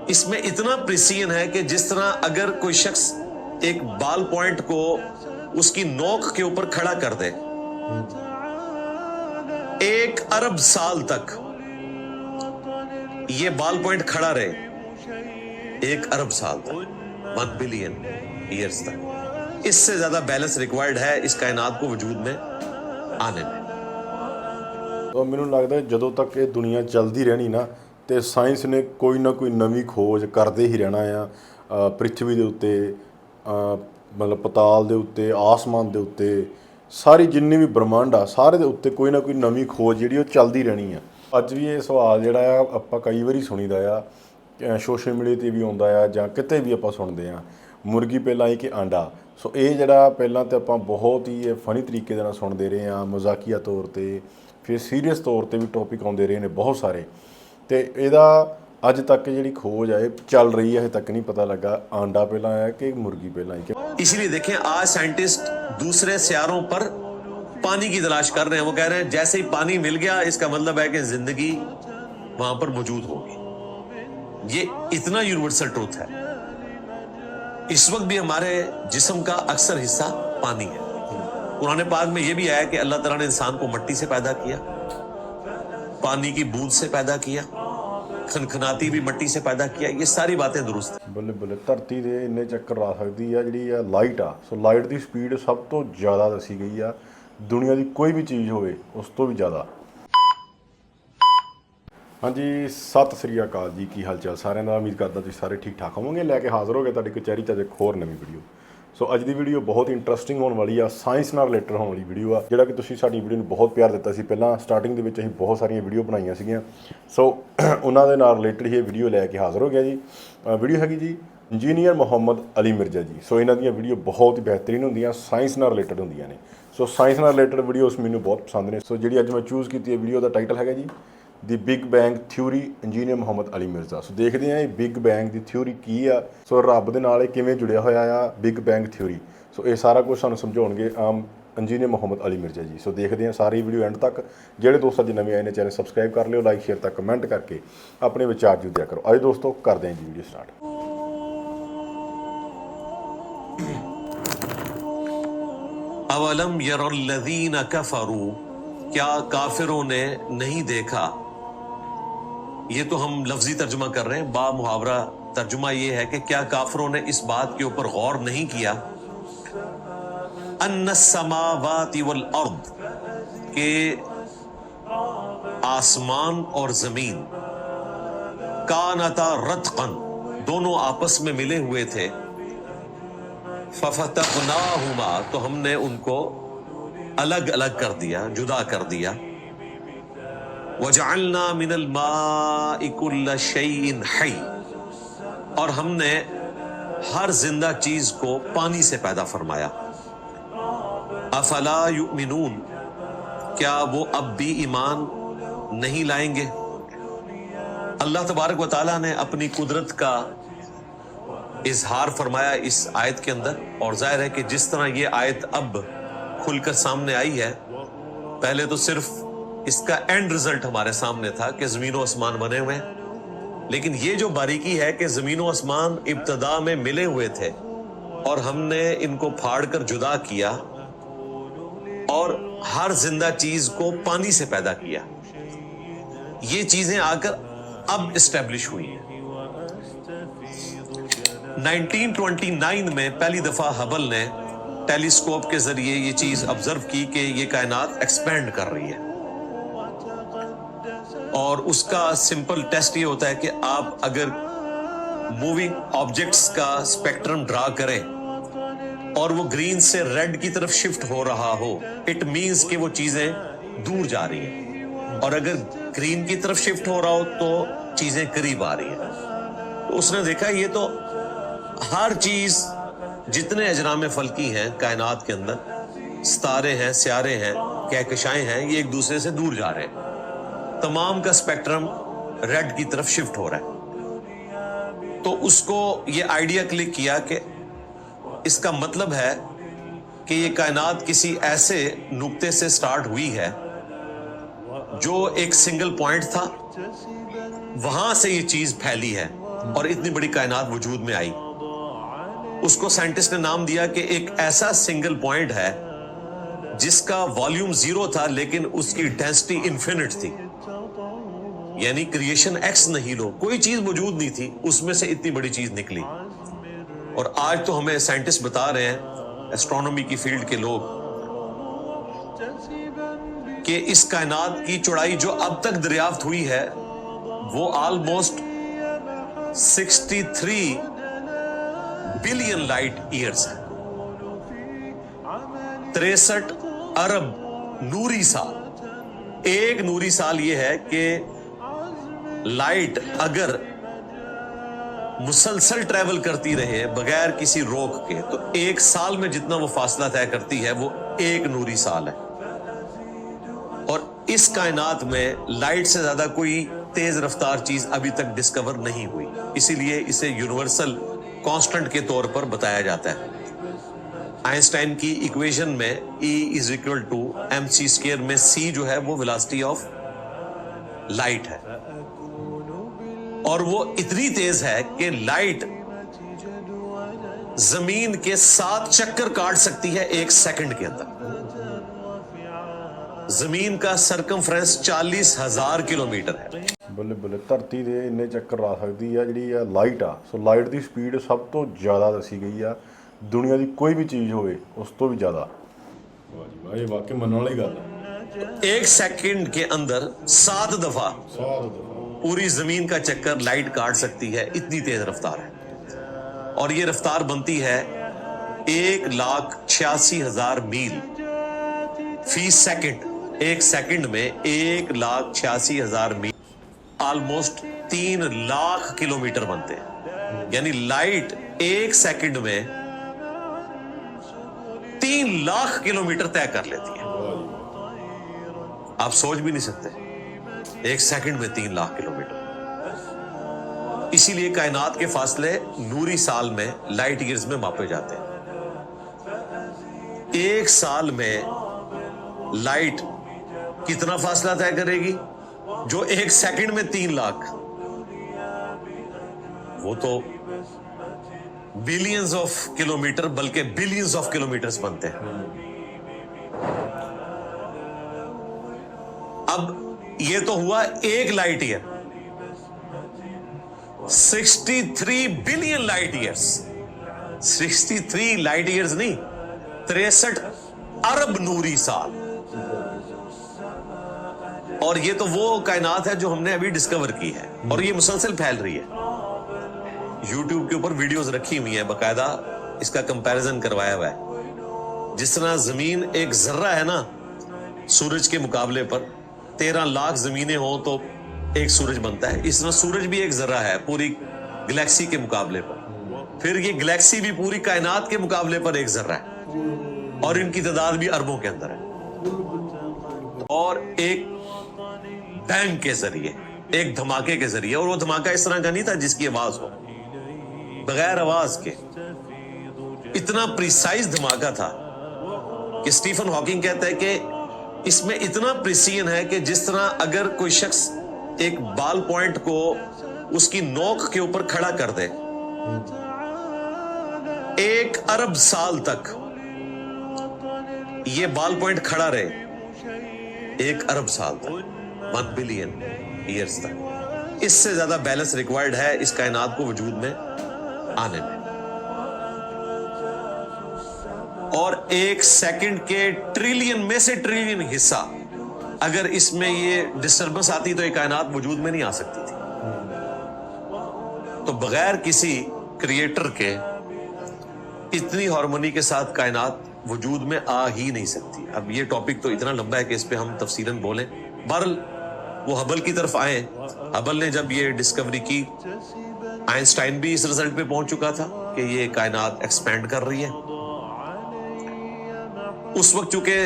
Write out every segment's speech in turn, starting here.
اس میں اتنا پریسین ہے کہ جس طرح اگر کوئی شخص ایک بال پوائنٹ کو اس کی نوک کے اوپر کھڑا کر دے 1 ارب سال تک یہ بال پوائنٹ کھڑا رہے، 1 ارب سال تک، 1 بلین ایئرز تک، اس سے زیادہ بیلنس ریکوائرڈ ہے اس کائنات کو وجود میں آنے میں۔ تو ਮੈਨੂੰ ਲੱਗਦਾ ਜਦੋਂ ਤੱਕ ਇਹ ਦੁਨੀਆ ਚੱਲਦੀ ਰਹਿਣੀ ਨਾ ਤੇ ਸਾਇੰਸ ਨੇ ਕੋਈ ਨਾ ਕੋਈ ਨਵੀਂ ਖੋਜ ਕਰਦੇ ਹੀ ਰਹਿਣਾ ਆ ਪ੍ਰਿਥਵੀ ਦੇ ਉੱਤੇ, ਮਤਲਬ ਪਤਾਲ ਦੇ ਉੱਤੇ, ਆਸਮਾਨ ਦੇ ਉੱਤੇ, ਸਾਰੀ ਜਿੰਨੀ ਵੀ ਬ੍ਰਹਮੰਡ ਆ ਸਾਰੇ ਦੇ ਉੱਤੇ ਕੋਈ ਨਾ ਕੋਈ ਨਵੀਂ ਖੋਜ ਜਿਹੜੀ ਉਹ ਚੱਲਦੀ ਰਹਿਣੀ ਆ। ਅੱਜ ਵੀ ਇਹ ਸਵਾਲ ਜਿਹੜਾ ਆ ਆਪਾਂ ਕਈ ਵਾਰੀ ਸੁਣੀਦਾ ਆ, ਸੋਸ਼ਲ ਮੀਡੀਆ 'ਤੇ ਵੀ ਆਉਂਦਾ ਆ ਜਾਂ ਕਿਤੇ ਵੀ ਆਪਾਂ ਸੁਣਦੇ ਆ, ਮੁਰਗੀ ਪਹਿਲਾਂ ਆਈ ਕਿ ਆਂਡਾ। ਸੋ ਇਹ ਜਿਹੜਾ ਪਹਿਲਾਂ ਤਾਂ ਆਪਾਂ ਬਹੁਤ ਹੀ ਫਨੀ ਤਰੀਕੇ ਦੇ ਨਾਲ ਸੁਣਦੇ ਰਹੇ ਹਾਂ, ਮਜ਼ਾਕੀਆ ਤੌਰ 'ਤੇ, ਫਿਰ ਸੀਰੀਅਸ ਤੌਰ 'ਤੇ ਵੀ ਟੌਪਿਕ ਆਉਂਦੇ ਰਹੇ ਨੇ ਬਹੁਤ ਸਾਰੇ, ਅਤੇ ਇਹਦਾ ਅੱਜ ਤੱਕ ਜਿਹੜੀ ਖੋਜ ਹੈ ਇਹ ਚੱਲ ਰਹੀ ਹੈ, ਹਜੇ ਤੱਕ ਨਹੀਂ ਪਤਾ ਲੱਗਾ ਆਂਡਾ ਪਹਿਲਾਂ ਆਇਆ کہ مرغی پہلا آئی۔ اسی لیے دیکھیں آج سائنٹسٹ دوسرے سیاروں پر پانی کی تلاش کر رہے ہیں، وہ کہہ رہے ہیں جیسے ہی پانی مل گیا اس کا مطلب ہے کہ زندگی وہاں پر موجود ہوگی۔ یہ اتنا یونیورسل ٹروتھ ہے۔ اس وقت بھی ہمارے جسم کا اکثر حصہ پانی ہے۔ قرآن پاک میں یہ بھی آیا کہ اللہ تعالیٰ نے انسان کو مٹی سے پیدا کیا، پانی کی بوند سے پیدا کیا، کھنکھناتی بھی مٹی سے پیدا کیا، یہ ساری باتیں درست ہیں۔ ਬੱਲੇ ਬੱਲੇ ਧਰਤੀ ਦੇ ਇੰਨੇ ਚੱਕਰ ਲਾ ਸਕਦੀ ਆ ਜਿਹੜੀ ਆ ਲਾਈਟ ਆ। ਸੋ ਲਾਈਟ ਦੀ ਸਪੀਡ ਸਭ ਤੋਂ ਜ਼ਿਆਦਾ ਦੱਸੀ ਗਈ ਆ, ਦੁਨੀਆ ਦੀ ਕੋਈ ਵੀ ਚੀਜ਼ ਹੋਵੇ ਉਸ ਤੋਂ ਵੀ ਜ਼ਿਆਦਾ। ਹਾਂਜੀ, ਸਤਿ ਸ੍ਰੀ ਅਕਾਲ ਜੀ, ਕੀ ਹਾਲ ਚਾਲ ਸਾਰਿਆਂ ਦਾ? ਉਮੀਦ ਕਰਦਾ ਤੁਸੀਂ ਸਾਰੇ ਠੀਕ ਠਾਕ ਹੋਵੋਗੇ। ਲੈ ਕੇ ਹਾਜ਼ਰ ਹੋ ਗਏ ਤੁਹਾਡੀ ਕਚਹਿਰੀ 'ਚ ਅੱਜ ਇੱਕ ਹੋਰ ਨਵੀਂ ਵੀਡੀਓ। ਸੋ ਅੱਜ ਦੀ ਵੀਡੀਓ ਬਹੁਤ ਇੰਟਰਸਟਿੰਗ ਹੋਣ ਵਾਲੀ ਆ, ਸਾਇੰਸ ਨਾਲ ਰਿਲੇਟਡ ਹੋਣ ਵਾਲੀ ਵੀਡੀਓ ਆ, ਜਿਹੜਾ ਕਿ ਤੁਸੀਂ ਸਾਡੀ ਵੀਡੀਓ ਨੂੰ ਬਹੁਤ ਪਿਆਰ ਦਿੱਤਾ ਸੀ। ਪਹਿਲਾਂ ਸਟਾਰਟਿੰਗ ਦੇ ਵਿੱਚ ਅਸੀਂ ਬਹੁਤ ਸਾਰੀਆਂ ਵੀਡੀਓ ਬਣਾਈਆਂ ਸੀਗੀਆਂ, ਸੋ ਉਹਨਾਂ ਦੇ ਨਾਲ ਰਿਲੇਟਡ ਹੀ ਇਹ ਵੀਡੀਓ ਲੈ ਕੇ ਹਾਜ਼ਰ ਹੋ ਗਿਆ ਜੀ। ਵੀਡੀਓ ਹੈਗੀ ਜੀ ਇੰਜੀਨੀਅਰ ਮੁਹੰਮਦ ਅਲੀ ਮਿਰਜ਼ਾ ਜੀ। ਸੋ ਇਹਨਾਂ ਦੀਆਂ ਵੀਡੀਓ ਬਹੁਤ ਹੀ ਬਿਹਤਰੀਨ ਹੁੰਦੀਆਂ, ਸਾਇੰਸ ਨਾਲ ਰਿਲੇਟਡ ਹੁੰਦੀਆਂ ਨੇ। ਸੋ ਸਾਇੰਸ ਨਾਲ ਰਿਲੇਟਡ ਵੀਡੀਓਸ ਮੈਨੂੰ ਬਹੁਤ ਪਸੰਦ ਨੇ। ਸੋ ਜਿਹੜੀ ਅੱਜ ਮੈਂ ਚੂਜ਼ ਕੀਤੀ ਹੈ ਵੀਡੀਓ ਦਾ ਟਾਈਟਲ ਹੈਗਾ ਜੀ the big bang theory, engineer Muhammad Ali Mirza. So ਦੇਖਦੇ ਹਾਂ ਇਹ ਬਿਗ ਬੈਂਗ ਦੀ ਥਿਊਰੀ ਕੀ ਆ, ਸੋ ਰੱਬ ਦੇ ਨਾਲ ਇਹ ਕਿਵੇਂ ਜੁੜਿਆ ਹੋਇਆ ਆ ਬਿਗ ਬੈਂਗ ਥਿਊਰੀ। ਸੋ ਇਹ ਸਾਰਾ ਕੁਝ ਸਾਨੂੰ ਸਮਝਾਉਣਗੇ ਆਮ ਇੰਜੀਨੀਅਰ ਮੁਹੰਮਦ ਅਲੀ ਮਿਰਜ਼ਾ ਜੀ। ਸੋ ਦੇਖਦੇ ਹਾਂ ਸਾਰੀ ਵੀਡੀਓ ਐਂਡ ਤੱਕ। ਜਿਹੜੇ ਦੋਸਤ ਅੱਜ ਨਵੇਂ ਆਏ ਨੇ ਚੈਨਲ ਸਬਸਕ੍ਰਾਈਬ ਕਰ ਲਿਓ, ਲਾਈਕ ਸ਼ੇਅਰ ਤੱਕ ਕਮੈਂਟ ਕਰਕੇ ਆਪਣੇ ਵਿਚਾਰ ਜੂ ਦਿਆ ਕਰੋ। ਆਓ ਦੋਸਤੋ ਕਰਦੇ ਹਾਂ ਜੀ ਵੀਡੀਓ ਸਟਾਰਟ। اولم یر الذین کفروا، کیا کافروں نے نہیں دیکھا؟ یہ تو ہم لفظی ترجمہ کر رہے ہیں، با محاورہ ترجمہ یہ ہے کہ کیا کافروں نے اس بات کے اوپر غور نہیں کیا ان السماوات والارض، کہ آسمان اور زمین کانتا رتقا، دونوں آپس میں ملے ہوئے تھے، ففتقناہما، تو ہم نے ان کو الگ الگ کر دیا، جدا کر دیا، وجعلنا من الماء كل شيء حي، اور ہم نے ہر زندہ چیز کو پانی سے پیدا فرمایا، افلا یؤمنون، کیا وہ اب بھی ایمان نہیں لائیں گے؟ اللہ تبارک و تعالیٰ نے اپنی قدرت کا اظہار فرمایا اس آیت کے اندر، اور ظاہر ہے کہ جس طرح یہ آیت اب کھل کر سامنے آئی ہے، پہلے تو صرف اس کا اینڈ رزلٹ ہمارے سامنے تھا کہ زمین و آسمان بنے ہوئے ہیں، لیکن یہ جو باریکی ہے کہ زمین و آسمان ابتدا میں ملے ہوئے تھے اور ہم نے ان کو پھاڑ کر جدا کیا اور ہر زندہ چیز کو پانی سے پیدا کیا، یہ چیزیں آ کر اب اسٹیبلش ہوئی ہیں۔ 1929 میں پہلی دفعہ ہبل نے ٹیلیسکوپ کے ذریعے یہ چیز آبزرو کی کہ یہ کائنات ایکسپینڈ کر رہی ہے، اور اس کا سمپل ٹیسٹ یہ ہوتا ہے کہ آپ اگر موونگ آبجیکٹس کا اسپیکٹرم ڈرا کریں اور وہ گرین سے ریڈ کی طرف شفٹ ہو رہا ہو، اٹ مینز کہ وہ چیزیں دور جا رہی ہیں، اور اگر گرین کی طرف شفٹ ہو رہا ہو تو چیزیں قریب آ رہی ہیں۔ تو اس نے دیکھا یہ تو ہر چیز، جتنے اجرام فلکی ہیں کائنات کے اندر، ستارے ہیں، سیارے ہیں، کہکشائیں ہیں، یہ ایک دوسرے سے دور جا رہے ہیں، تمام کا اسپیکٹرم ریڈ کی طرف شفٹ ہو رہا ہے۔ تو اس کو یہ آئیڈیا کلک کیا کہ اس کا مطلب ہے کہ یہ کائنات کسی ایسے نقطے سے سٹارٹ ہوئی ہے جو ایک سنگل پوائنٹ تھا، وہاں سے یہ چیز پھیلی ہے، اور اتنی بڑی کائنات وجود میں آئی. اس کو سائنٹسٹ نے نام دیا کہ ایک ایسا سنگل پوائنٹ ہے جس کا والیوم 0 تھا لیکن اس کی ڈینسٹی انفینٹ تھی. یعنی کریشن ایکس نہیں لو, کوئی چیز موجود نہیں تھی, اس میں سے اتنی بڑی چیز نکلی. اور آج تو ہمیں سائنٹسٹ بتا رہے ہیں, ایسٹرونومی کی فیلڈ کے لوگ, کہ اس کائنات کی چوڑائی جو اب تک دریافت ہوئی ہے وہ آلموسٹ 63 بلین لائٹ ایئرز ہے, 63 ارب نوری سال. ایک نوری سال یہ ہے کہ لائٹ اگر مسلسل ٹریول کرتی رہے بغیر کسی روک کے تو ایک سال میں جتنا وہ فاصلہ طے کرتی ہے وہ ایک نوری سال ہے. اور اس کائنات میں لائٹ سے زیادہ کوئی تیز رفتار چیز ابھی تک ڈسکور نہیں ہوئی, اسی لیے اسے یونیورسل کانسٹنٹ کے طور پر بتایا جاتا ہے. آئنسٹائن کی ایکویشن میں E=mc² میں c جو ہے وہ ویلاسٹی آف لائٹ ہے, اور وہ اتنی تیز ہے کہ لائٹ زمین کے 7 چکر کاٹ سکتی ہے ایک سیکنڈ کے اندر. زمین کا سرکمفرنس 40,000 کلومیٹر ہے. ਬੱਲੇ ਬੱਲੇ, ਧਰਤੀ ਦੇ ਇੰਨੇ ਚੱਕਰ ਲਾ ਸਕਦੀ ਆ ਜਿਹੜੀ ਆ ਲਾਈਟ ਆ. ਸੋ ਲਾਈਟ ਦੀ ਸਪੀਡ ਸਭ ਤੋਂ ਜ਼ਿਆਦਾ ਦੱਸੀ ਗਈ ਆ, ਦੁਨੀਆ ਦੀ ਕੋਈ ਵੀ ਚੀਜ਼ ਹੋਵੇ ਉਸ ਤੋਂ ਵੀ ਜ਼ਿਆਦਾ. ਵਾਹ ਜੀ ਵਾਹ, ਇਹ ਵਾਕਈ ਮੰਨਣ ਵਾਲੀ ਗੱਲ ਹੈ. ایک سیکنڈ کے اندر 7 دفعہ پوری زمین کا چکر لائٹ کاٹ سکتی ہے, اتنی تیز رفتار ہے. اور یہ رفتار بنتی ہے 1,86,000 میل فی سیکنڈ. ایک سیکنڈ میں 1,86,000 میل, آلموسٹ 3 لاکھ کلومیٹر بنتے ہیں. یعنی لائٹ ایک سیکنڈ میں 3 لاکھ کلومیٹر طے کر لیتی ہے. آپ سوچ بھی نہیں سکتے, ایک سیکنڈ میں 3 لاکھ کلومیٹر. اسی لیے کائنات کے فاصلے نوری سال میں لائٹ ایئرز میں ماپے جاتے ہیں. ایک سال میں لائٹ کتنا فاصلہ طے کرے گی جو ایک سیکنڈ میں 3 لاکھ, وہ تو بلینز آف کلومیٹر بلکہ بلینز آف کلومیٹرز بنتے ہیں. اب یہ تو ہوا ایک light year, 63 billion light years. 63 light years نہیں, 63 ارب نوری سال. اور یہ تو وہ کائنات ہے جو ہم نے ابھی ڈسکور کی ہے, اور یہ مسلسل پھیل رہی ہے. یوٹیوب کے اوپر ویڈیوز رکھی ہوئی ہیں, باقاعدہ اس کا کمپیریزن کروایا ہوا ہے. جس طرح زمین ایک ذرہ ہے نا سورج کے مقابلے پر, 13 لاکھ زمینیں ہوں تو ایک سورج بنتا ہے, اس طرح سورج بھی ایک ذرہ ہے پوری گلیکسی کے مقابلے پر. پھر یہ گلیکسی بھی پوری کائنات کے مقابلے پر ایک ذرہ ہے, اور ان کی تعداد بھی اربوں کے اندر ہے. اور ایک بینگ کے ذریعے, ایک دھماکے کے ذریعے, اور وہ دھماکہ اس طرح کا نہیں تھا جس کی آواز ہو, بغیر آواز کے اتنا پریسائز دھماکہ تھا کہ اسٹیفن ہاکنگ کہتا ہے کہ اس میں اتنا پریسین ہے کہ جس طرح اگر کوئی شخص ایک بال پوائنٹ کو اس کی نوک کے اوپر کھڑا کر دے, 1 ارب سال تک یہ بال پوائنٹ کھڑا رہے, 1 ارب سال تک, 1 بلین ایئرز تک. اس سے زیادہ بیلنس ریکوائرڈ ہے اس کائنات کو وجود میں آنے میں. اور 1 سیکنڈ کے ٹریلین میں سے ٹریلین حصہ اگر اس میں یہ ڈسٹربنس آتی تو یہ کائنات وجود میں نہیں آ سکتی تھی. تو بغیر کسی کریٹر کے اتنی ہارمونی کے ساتھ کائنات وجود میں آ ہی نہیں سکتی. اب یہ ٹاپک تو اتنا لمبا ہے کہ اس پہ ہم تفصیلاً بولیں. بہرحال وہ ہبل کی طرف آئے. ہبل نے جب یہ ڈسکوری کی, آئنسٹائن بھی اس رزلٹ پہ پہنچ چکا تھا کہ یہ کائنات ایکسپینڈ کر رہی ہے. اس وقت چونکہ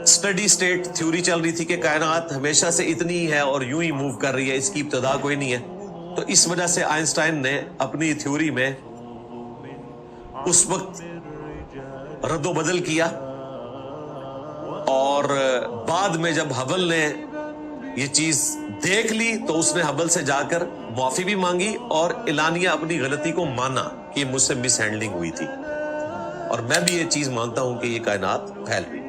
اسٹڈی سٹیٹ تھیوری چل رہی تھی کہ کائنات ہمیشہ سے اتنی ہے اور یوں ہی موو کر رہی ہے, اس کی ابتدا کوئی نہیں ہے. تو اس وجہ سے آئنسٹائن نے اپنی تھیوری میں اس وقت رد و بدل کیا, اور بعد میں جب ہبل نے یہ چیز دیکھ لی تو اس نے ہبل سے جا کر معافی بھی مانگی اور اعلانیہ اپنی غلطی کو مانا کہ مجھ سے مس ہینڈلنگ ہوئی تھی، اور میں بھی یہ چیز مانتا ہوں کہ یہ کائنات پھیل ہوئی۔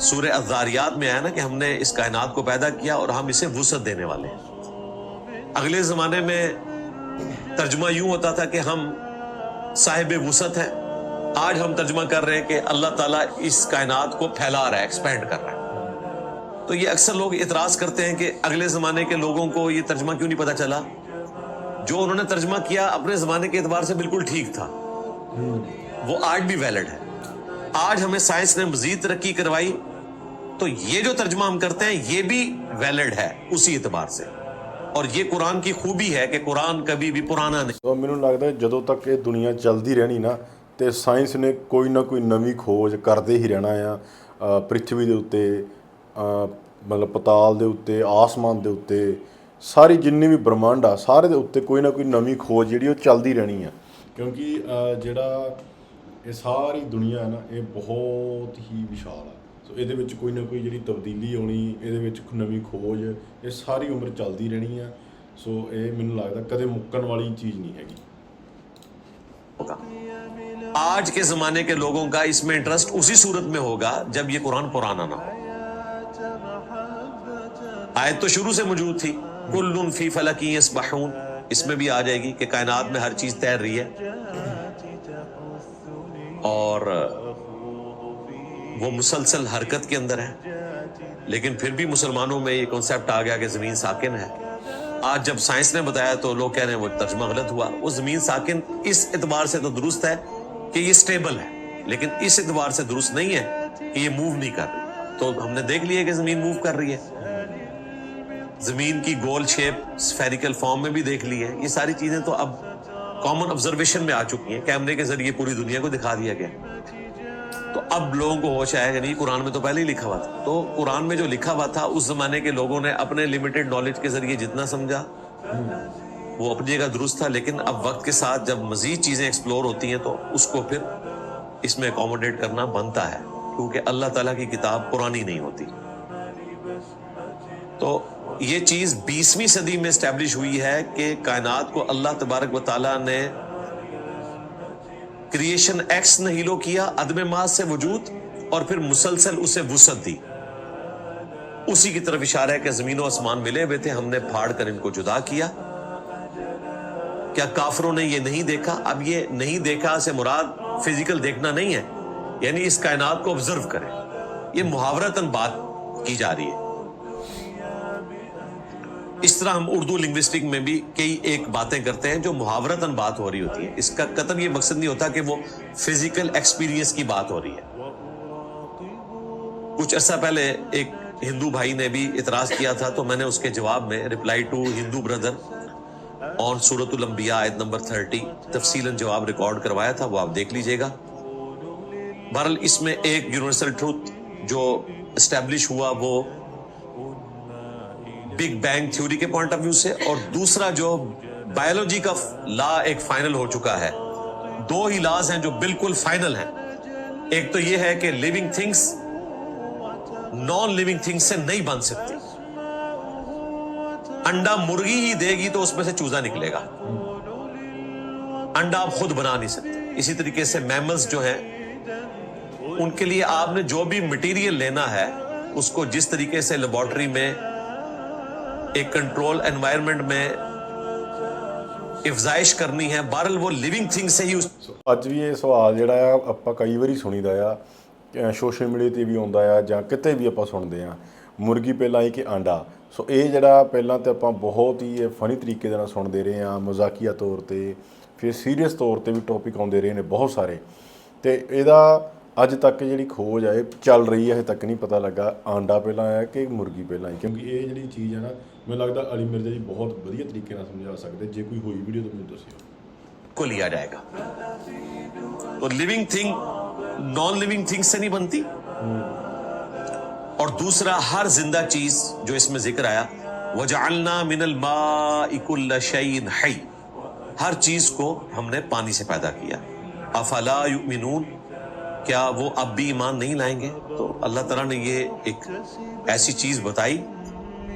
سورہ الذاریات میں آیا نا کہ ہم نے اس کائنات کو پیدا کیا اور ہم اسے وسعت دینے والے ہیں۔ اگلے زمانے میں ترجمہ یوں ہوتا تھا کہ ہم صاحب وسعت ہیں، آج ہم ترجمہ کر رہے ہیں کہ اللہ تعالیٰ اس کائنات کو پھیلا رہا ہے، ایکسپینڈ کر رہا ہے۔ تو یہ اکثر لوگ اعتراض کرتے ہیں کہ اگلے زمانے کے لوگوں کو یہ ترجمہ کیوں نہیں پتا چلا؟ جو انہوں نے ترجمہ کیا اپنے زمانے کے اعتبار سے بالکل ٹھیک تھا، وہ آج بھی ویلڈ ہے۔ آج ہمیں سائنس نے مزید ترقی کروائی تو یہ جو ترجمہ ہم کرتے ہیں یہ بھی ویلڈ ہے اسی اعتبار سے، اور یہ قرآن کی خوبی ہے کہ قرآن کبھی بھی پرانا نہیں۔ تو ਮੈਨੂੰ ਲੱਗਦਾ ਹੈ ਜਦੋਂ ਤੱਕ ਇਹ ਦੁਨੀਆ ਚੱਲਦੀ ਰਹਿਣੀ ਨਾ ਤੇ ਸਾਇੰਸ ਨੇ ਕੋਈ ਨਾ ਕੋਈ ਨਵੀਂ ਖੋਜ ਕਰਦੇ ਹੀ ਰਹਿਣਾ ਆ। ਪ੍ਰਿਥਵੀ ਦੇ ਉੱਤੇ, ਮਤਲਬ ਪਤਾਲ ਦੇ ਉੱਤੇ, ਆਸਮਾਨ ਦੇ ਉੱਤੇ, ਸਾਰੀ ਜਿੰਨੀ ਵੀ ਬ੍ਰਹਮੰਡ ਆ ਸਾਰੇ ਦੇ ਉੱਤੇ ਕੋਈ ਨਾ ਕੋਈ ਨਵੀਂ ਖੋਜ ਜਿਹੜੀ ਉਹ ਚੱਲਦੀ ਰਹਿਣੀ ਆ, ਕਿਉਂਕਿ ਜਿਹੜਾ ਇਹ ਸਾਰੀ ਦੁਨੀਆ ਹੈ ਨਾ ਇਹ ਬਹੁਤ ਹੀ ਵਿਸ਼ਾਲ ਆ। ਸੋ ਇਹਦੇ ਵਿੱਚ ਕੋਈ ਨਾ ਕੋਈ ਜਿਹੜੀ ਤਬਦੀਲੀ ਆਉਣੀ, ਇਹਦੇ ਵਿੱਚ ਨਵੀਂ ਖੋਜ, ਇਹ ਸਾਰੀ ਉਮਰ ਚੱਲਦੀ ਰਹਿਣੀ ਆ। ਸੋ ਇਹ ਮੈਨੂੰ ਲੱਗਦਾ ਕਦੇ ਮੁੱਕਣ ਵਾਲੀ ਚੀਜ਼ ਨਹੀਂ ਹੈਗੀ। آج کے زمانے کے لوگوں کا اس میں انٹرسٹ اسی صورت میں ہوگا جب یہ قرآن پرانا نہ ہو۔ آیت تو شروع سے موجود تھی، کل فی فلک یسبحون، اس میں بھی آ جائے گی کہ کائنات میں ہر چیز تیر رہی ہے، اور وہ مسلسل حرکت کے اندر ہے۔ لیکن پھر بھی مسلمانوں میں یہ کنسیپٹ آ گیا کہ زمین ساکن ہے۔ آج جب سائنس نے بتایا تو لوگ کہہ رہے ہیں وہ ترجمہ غلط ہوا۔ وہ زمین ساکن اس اعتبار سے تو درست ہے کہ یہ سٹیبل ہے، لیکن اس اعتبار سے درست نہیں ہے کہ یہ موو نہیں کر رہی۔ تو ہم نے دیکھ لیا کہ زمین موو کر رہی ہے، زمین کی گول شیپ سفیریکل فارم میں بھی دیکھ لی ہے۔ یہ ساری چیزیں تو اب کامن آبزرویشن میں آ چکی ہیں، کیمرے کے ذریعے پوری دنیا کو دکھا دیا گیا۔ تو اب لوگوں کو ہوش آیا کہ نہیں، قرآن میں تو پہلے ہی لکھا ہوا تھا۔ تو قرآن میں جو لکھا ہوا تھا اس زمانے کے لوگوں نے اپنے لمیٹڈ نالج کے ذریعے جتنا سمجھا وہ اپنی جگہ درست تھا، لیکن اب وقت کے ساتھ جب مزید چیزیں ایکسپلور ہوتی ہیں تو اس کو پھر اس میں اکوموڈیٹ کرنا بنتا ہے، کیونکہ اللہ تعالیٰ کی کتاب پرانی نہیں ہوتی۔ تو یہ چیز 20ویں صدی میں اسٹیبلش ہوئی ہے کہ کائنات کو اللہ تبارک و تعالیٰ نے کریشن ایکس نہیلو کیا، عدم ماس سے وجود، اور پھر مسلسل اسے وسعت دی۔ اسی کی طرف اشارہ ہے کہ زمین و آسمان ملے ہوئے تھے، ہم نے پھاڑ کر ان کو جدا کیا۔ کیا کافروں نے یہ نہیں دیکھا؟ اب یہ نہیں دیکھا سے مراد فزیکل دیکھنا نہیں ہے، یعنی اس کائنات کو آبزرو کریں۔ یہ محاورتاً بات کی جا رہی ہے۔ اس طرح ہم اردو لنگوسٹک میں بھی کئی ایک باتیں کرتے ہیں جو محاورتاً بات ہو رہی ہوتی ہے، اس کا قطعاً یہ مقصد نہیں ہوتا کہ وہ فزیکل ایکسپیرینس کی بات ہو رہی ہے۔ کچھ عرصہ پہلے ایک ہندو بھائی نے بھی اعتراض کیا تھا، تو میں نے اس کے جواب میں رپلائی ٹو ہندو بردر آن سورۃ الانبیاء آیت نمبر 30 تفصیلاً جواب ریکارڈ کروایا تھا، وہ آپ دیکھ لیجئے گا۔ بہرحال اس میں ایک یونیورسل ٹروتھ جو اسٹیبلش ہوا وہ بگ بینگ تھیوری کے پوائنٹ آف ویو سے، اور دوسرا جو بایولوجی کا لا ایک فائنل ہو چکا ہے۔ دو ہی لاز ہیں جو بالکل فائنل ہیں۔ ایک تو یہ ہے کہ living things non living things سے نہیں بن سکتی۔ انڈا مرغی ہی دے گی تو اس میں سے چوزا نکلے گا، انڈا آپ خود بنا نہیں سکتے۔ اسی طریقے سے میملز جو ہیں ان کے لیے آپ نے جو بھی مٹیریل لینا ہے اس کو جس طریقے سے لیبارٹری میں ایک کنٹرول انوائرمنٹ میں افزائش کرنی ہے، بہرحال وہ لیونگ تھنگ سے ہی ਅੱਜ ਵੀ ਇਹ ਸਵਾਲ ਜਿਹੜਾ ਆ ਆਪਾਂ ਕਈ ਵਾਰੀ ਸੁਣੀਦਾ ਆ, ਸੋਸ਼ਲ ਮੀਡੀਆ ਤੇ ਵੀ ਆਉਂਦਾ ਆ ਜਾਂ ਕਿਤੇ ਵੀ ਆਪਾਂ ਸੁਣਦੇ ਆ, ਮੁਰਗੀ ਪਹਿਲਾਂ ਹੀ ਕਿ ਆਂਡਾ। ਸੋ ਇਹ ਜਿਹੜਾ ਪਹਿਲਾਂ ਤੇ ਆਪਾਂ ਬਹੁਤ ਹੀ ਫਨੀ ਤਰੀਕੇ ਦੇ ਨਾਲ ਸੁਣਦੇ ਰਹੇ ਆ, ਮਜ਼ਾਕੀਆ ਤੌਰ ਤੇ, ਫਿਰ ਸੀਰੀਅਸ ਤੌਰ ਤੇ ਵੀ ਟੌਪਿਕ ਆਉਂਦੇ ਰਹੇ ਨੇ ਬਹੁਤ ਸਾਰੇ, ਤੇ ਇਹਦਾ ਅੱਜ ਤੱਕ ਜਿਹੜੀ ਖੋਜ ਹੈ ਇਹ ਚੱਲ ਰਹੀ ਹੈ, ਹਜੇ ਤੱਕ ਨਹੀਂ ਪਤਾ ਲੱਗਾ ਆਂਡਾ ਪਹਿਲਾਂ ਆਇਆ ਕਿ ਮੁਰਗੀ ਪਹਿਲਾਂ ਆਈ। ਕਿਉਂਕਿ ਇਹ ਜਿਹੜੀ ਚੀਜ਼ ਹੈ ਨਾ, ਮੈਨੂੰ ਲੱਗਦਾ ਅਲੀ ਮਿਰਜ਼ਾ ਜੀ ਬਹੁਤ ਵਧੀਆ ਤਰੀਕੇ ਨਾਲ ਸਮਝਾ ਸਕਦੇ, ਜੇ ਕੋਈ ਹੋਈ ਵੀਡੀਓ ਤਾਂ ਮੈਨੂੰ ਦੱਸਿਓ। کو لیا جائے گا تو living thing non living thing سے نہیں بنتی، اور دوسرا ہر زندہ چیز جو اس میں ذکر آیا وَجَعَلْنَا مِنَ الْمَاءِ كُلَّ شَيْءٍ حَيٍّ، ہر چیز کو ہم نے پانی سے پیدا کیا۔ أَفَلَا يُؤْمِنُونَ، کیا وہ اب بھی ایمان نہیں لائیں گے؟ تو اللہ تعالیٰ نے یہ ایک ایسی چیز بتائی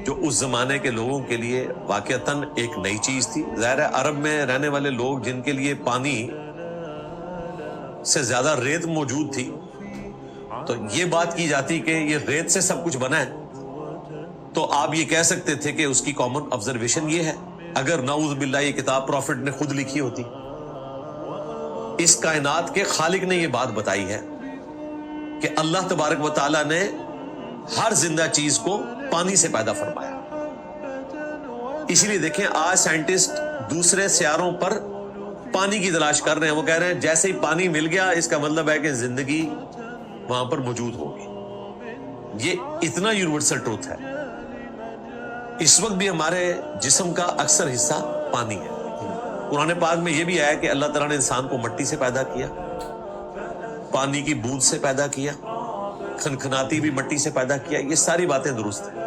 جو اس زمانے کے لوگوں کے لیے واقعتاً ایک نئی چیز تھی. ظاہر ہے عرب میں رہنے والے لوگ جن کے لیے پانی سے زیادہ ریت موجود تھی، تو یہ بات کی جاتی کہ یہ ریت سے سب کچھ بنا ہے، تو آپ یہ کہہ سکتے تھے کہ اس کی کامن آبزرویشن یہ ہے. اگر نعوذ باللہ یہ کتاب پروفٹ نے خود لکھی ہوتی. اس کائنات کے خالق نے یہ بات بتائی ہے کہ اللہ تبارک و تعالیٰ نے ہر زندہ چیز کو پانی سے پیدا فرمایا. اسی لیے دیکھیں آج سائنٹسٹ دوسرے سیاروں پر پانی کی تلاش کر رہے ہیں. وہ کہہ رہے ہیں جیسے ہی پانی مل گیا اس کا مطلب ہے کہ زندگی وہاں پر موجود ہوگی. یہ اتنا یونیورسل ٹروتھ ہے. اس وقت بھی ہمارے جسم کا اکثر حصہ پانی ہے. قرآن پاک میں یہ بھی آیا کہ اللہ تعالیٰ نے انسان کو مٹی سے پیدا کیا، پانی کی بوند سے پیدا کیا، کھنکھناتی بھی مٹی سے پیدا کیا. یہ ساری باتیں درست ہیں.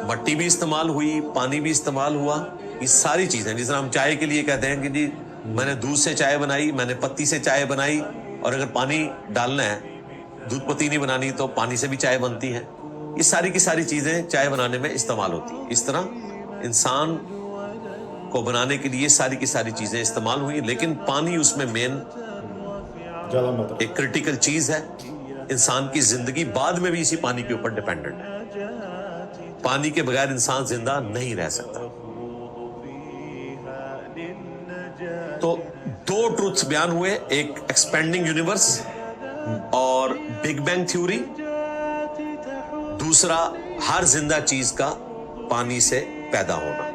مٹی بھی استعمال ہوئی، پانی بھی استعمال ہوا. یہ ساری چیزیں جس طرح ہم چائے کے لیے کہتے ہیں کہ جی میں نے دودھ سے چائے بنائی، میں نے پتی سے چائے بنائی، اور اگر پانی ڈالنا ہے، دودھ پتی نہیں بنانی تو پانی سے بھی چائے بنتی ہے. یہ ساری کی ساری چیزیں چائے بنانے میں استعمال ہوتی ہیں. اس طرح انسان کو بنانے کے لیے ساری کی ساری چیزیں استعمال ہوئی، لیکن پانی اس میں مین زیادہ مطلب ایک کرٹیکل چیز ہے. انسان کی زندگی بعد میں بھی اسی پانی کے اوپر ڈیپینڈنٹ ہے. پانی کے بغیر انسان زندہ نہیں رہ سکتا. تو دو ٹروتھس بیان ہوئے، ایک ایکسپینڈنگ یونیورس اور بگ بینگ تھیوری، دوسرا ہر زندہ چیز کا پانی سے پیدا ہونا.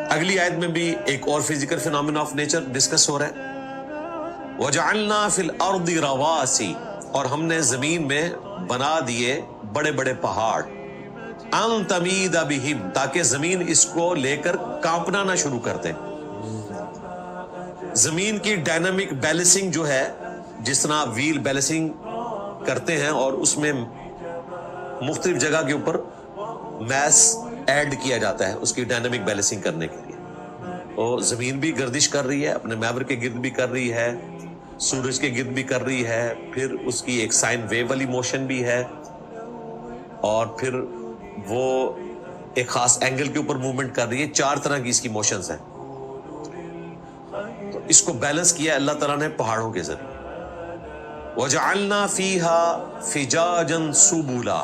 اگلی آیت میں بھی ایک اور physical phenomena of nature discuss ہو رہا ہے. وَجَعَلْنَا فِي الْأَرْضِ رَوَاسِي، اور ہم نے زمین میں بنا دیے بڑے بڑے پہاڑ، أَن تَمِيدَ بِهِمْ، تاکہ زمین اس کو لے کر کانپنا نہ شروع کر دے. زمین کی ڈائنامک بیلنسنگ جو ہے، جس طرح ویل بیلنسنگ کرتے ہیں اور اس میں مختلف جگہ کے اوپر میس ایڈ کیا جاتا ہے اس کی ڈائنامک بیلنسنگ کرنے کے لیے. اور زمین بھی گردش کر رہی ہے، اپنے محور کے گرد بھی کر رہی ہے، سورج کے گرد بھی کر رہی ہے، پھر اس کی ایک سائن ویو والی موشن بھی ہے، اور پھر وہ ایک خاص اینگل کے اوپر موومنٹ کر رہی ہے. 4 طرح کی اس کی موشنز ہیں. تو اس کو بیلنس کیا اللہ تعالیٰ نے پہاڑوں کے ذریعے. وَجَعَلْنَا فِيهَا فِجَاجًا سُبُلًا،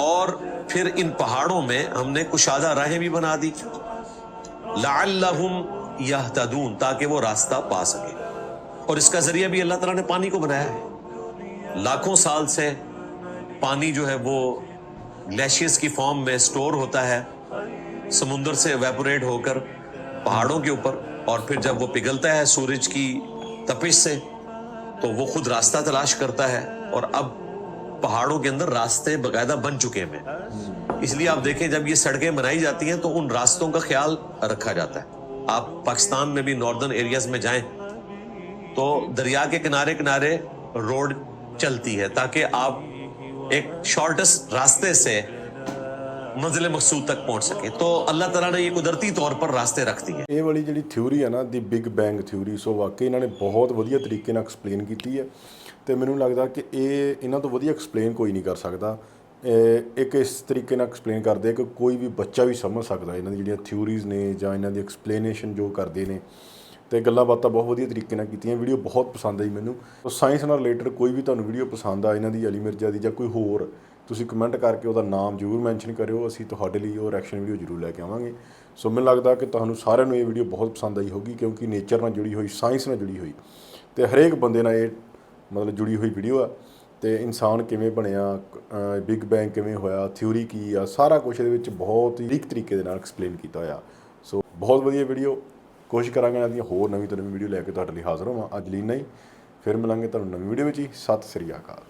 اور پھر ان پہاڑوں میں ہم نے کشادہ راہیں بھی بنا دی. لَعَلَّهُمْ يَهْتَدُونَ، تاکہ وہ راستہ پا سکے. اور اس کا ذریعہ بھی اللہ تعالیٰ نے پانی کو بنایا ہے. لاکھوں سال سے پانی جو ہے وہ گلیشیئرز کی فارم میں سٹور ہوتا ہے، سمندر سے ایویپوریٹ ہو کر پہاڑوں کے اوپر، اور پھر جب وہ پگھلتا ہے سورج کی تپش سے تو وہ خود راستہ تلاش کرتا ہے. اور اب پہاڑوں کے اندر راستے باقاعدہ بن چکے ہیں. اس لیے آپ دیکھیں جب یہ سڑکیں بنائی جاتی ہیں تو ان راستوں کا خیال رکھا جاتا ہے. آپ پاکستان میں بھی ناردرن ایریاز میں جائیں تو دریا کے کنارے کنارے روڈ چلتی ہے تاکہ آپ ایک شارٹسٹ راستے سے منزل مقصود تک پہنچ سکے. تو اللہ تعالیٰ نے یہ قدرتی طور پر راستے رکھ دیے. ਇਹ ਵਾਲੀ ਜਿਹੜੀ ਥਿਊਰੀ ਹੈ ਨਾ ਦੀ ਬਿਗ ਬੈਂਗ ਥਿਊਰੀ, ਸੋ ਵਾਕਈ ਇਹਨਾਂ ਨੇ ਬਹੁਤ ਵਧੀਆ ਤਰੀਕੇ ਨਾਲ ਐਕਸਪਲੇਨ ਕੀਤੀ ਹੈ ਤੇ ਮੈਨੂੰ ਲੱਗਦਾ ਕਿ ਇਹ ਇਹਨਾਂ ਤੋਂ ਵਧੀਆ ਐਕਸਪਲੇਨ ਕੋਈ ਨਹੀਂ ਕਰ ਸਕਦਾ. ਇੱਕ ਇਸ ਤਰੀਕੇ ਨਾਲ ਐਕਸਪਲੇਨ ਕਰਦੇ ਕਿ ਕੋਈ ਵੀ ਬੱਚਾ ਵੀ ਸਮਝ ਸਕਦਾ ਇਹਨਾਂ ਦੀ ਜਿਹੜੀਆਂ ਥਿਊਰੀਜ਼ ਨੇ ਜਾਂ ਇਹਨਾਂ ਦੀ ਐਕਸਪਲੇਨੇਸ਼ਨ ਜੋ ਕਰਦੇ ਨੇ, ਤੇ ਗੱਲਾਂ ਬਾਤਾਂ ਬਹੁਤ ਵਧੀਆ ਤਰੀਕੇ ਨਾਲ ਕੀਤੀਆਂ. ਵੀਡੀਓ ਬਹੁਤ ਪਸੰਦ ਆਈ ਮੈਨੂੰ. ਸਾਇੰਸ ਨਾਲ ਰਿਲੇਟਡ ਕੋਈ ਵੀ ਤੁਹਾਨੂੰ ਵੀਡੀਓ ਪਸੰਦ ਆ ਇਹਨਾਂ ਦੀ, ਅਲੀ ਮਿਰਜ਼ਾ ਦੀ ਜਾਂ ਕੋਈ ਹੋਰ, ਤੁਸੀਂ ਕਮੈਂਟ ਕਰਕੇ ਉਹਦਾ ਨਾਮ ਜ਼ਰੂਰ ਮੈਂਸ਼ਨ ਕਰਿਓ. ਅਸੀਂ ਤੁਹਾਡੇ ਲਈ ਉਹ ਰਿਐਕਸ਼ਨ ਵੀਡੀਓ ਜ਼ਰੂਰ ਲੈ ਕੇ ਆਵਾਂਗੇ. ਸੋ ਮੈਨੂੰ ਲੱਗਦਾ ਕਿ ਤੁਹਾਨੂੰ ਸਾਰਿਆਂ ਨੂੰ ਇਹ ਵੀਡੀਓ ਬਹੁਤ ਪਸੰਦ ਆਈ ਹੋਊਗੀ, ਕਿਉਂਕਿ ਨੇਚਰ ਨਾਲ ਜੁੜੀ ਹੋਈ, ਸਾਇੰਸ ਨਾਲ ਜੁੜੀ ਹੋਈ ਅਤੇ ਹਰੇਕ ਬੰਦੇ ਨਾਲ ਇਹ ਮਤਲਬ ਜੁੜੀ ਹੋਈ ਵੀਡੀਓ ਆ. ਅਤੇ ਇਨਸਾਨ ਕਿਵੇਂ ਬਣਿਆ, ਬਿਗ ਬੈਂਗ ਕਿਵੇਂ ਹੋਇਆ, ਥਿਊਰੀ ਕੀ ਆ, ਸਾਰਾ ਕੁਛ ਇਹਦੇ ਵਿੱਚ ਬਹੁਤ ਹੀ ਬਰੀਕ ਤਰੀਕੇ ਦੇ ਨਾਲ ਐਕਸਪਲੇਨ ਕੀਤਾ ਹੋਇਆ. ਸੋ ਬਹੁਤ ਵਧੀਆ ਵੀਡੀਓ. ਕੋਸ਼ਿਸ਼ ਕਰਾਂਗੇ ਇਹਨਾਂ ਦੀਆਂ ਹੋਰ ਨਵੀਂ ਤੋਂ ਨਵੀਂ ਵੀਡੀਓ ਲੈ ਕੇ ਤੁਹਾਡੇ ਲਈ ਹਾਜ਼ਰ ਹੋਵਾਂ. ਅੱਜ ਲਈ ਨਹੀਂ, ਫਿਰ ਮਿਲਾਂਗੇ ਤੁਹਾਨੂੰ ਨਵੀਂ ਵੀਡੀਓ ਵਿੱਚ ਹੀ. ਸਤਿ ਸ੍ਰੀ ਅਕਾਲ.